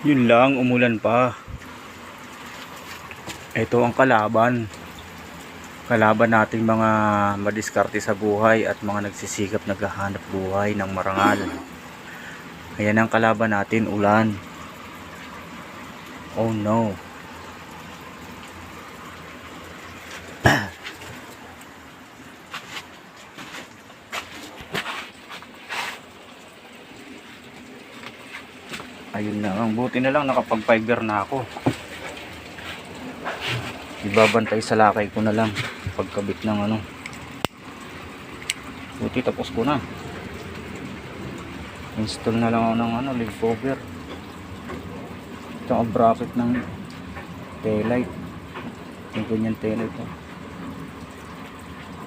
Yun lang, umulan pa. Ito ang kalaban. Kalaban nating mga madiskarte sa buhay at mga nagsisikap naghahanap buhay ng marangal. Ayan ang kalaban natin, ulan. Oh no. Ayun na lang, buti na lang nakapag-fiber na ako. Ibabantay sa lakay ko na lang pagkabit ng ano. Buti tapos ko na. Install na lang ako ng ano, leg cover. Ito ang bracket ng taillight. Yung ganyan taillight oh.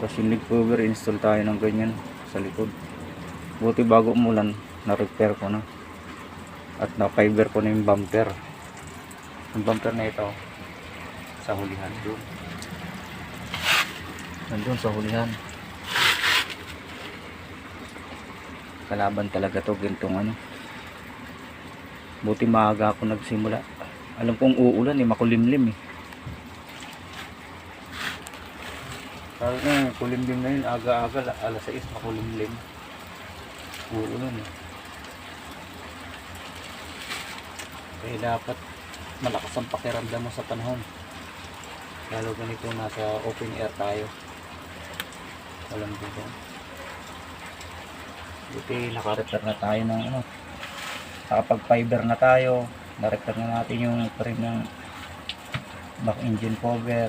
Tapos yung leg cover, install tayo ng ganyan sa likod. Buti bago umulan, na-repair ko na. At na-fiber ko na yung bumper. Yung bumper na ito sa hulihan doon. Nandun sa hulihan. Kalaban talaga to, gintong ano. Buti maaga ako nagsimula. Alam kong uulan eh, makulimlim eh. Sabi nga, kulimlim na yun, aga-aga, alas 6 makulimlim. Uulan eh. Kaya dapat malakas ang pakiramdam mo sa panahon. Lalo ganito nasa open air tayo. Walang bubong. Buti naka-repair na tayo ng ano. Nakapag-fiber na tayo. Na-repair na natin yung frame ng back engine cover.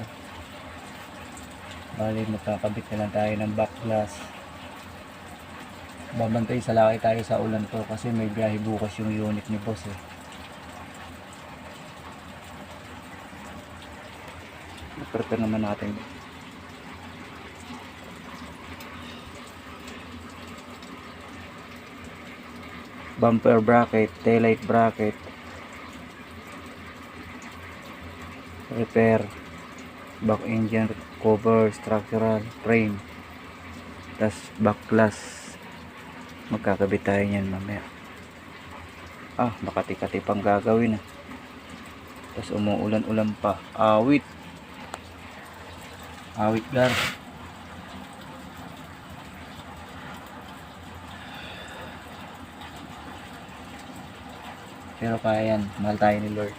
Bali magkakabit na lang tayo ng back glass. Babantay sa laki tayo sa ulan to kasi may biyahe bukas yung unit ni boss eh. Na-prepare naman natin. Bumper bracket, taillight bracket, repair, back engine cover, structural, frame, tas back glass. Magkakabit tayo niyan mamaya. Makati-kati pang gagawin tas umuulan-ulan pa. Awit gar. Pero kaya yan, mahal tayo ni Lord.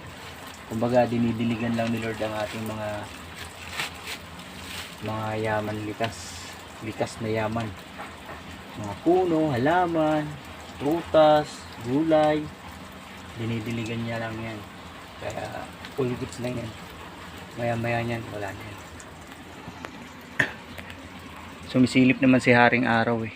Kumbaga dinidiligan lang ni Lord ang ating mga yaman, likas na yaman. Mga puno, halaman, prutas, gulay, dinidiligan niya lang yan. Kaya full goods lang yan. Maya yan, wala na yan. Sumisilip naman si Haring Araw eh.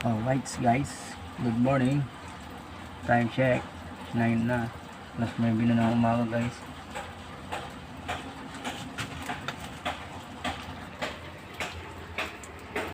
Alright guys, good morning. Time check 9 na, plus may 9 na umaga guys.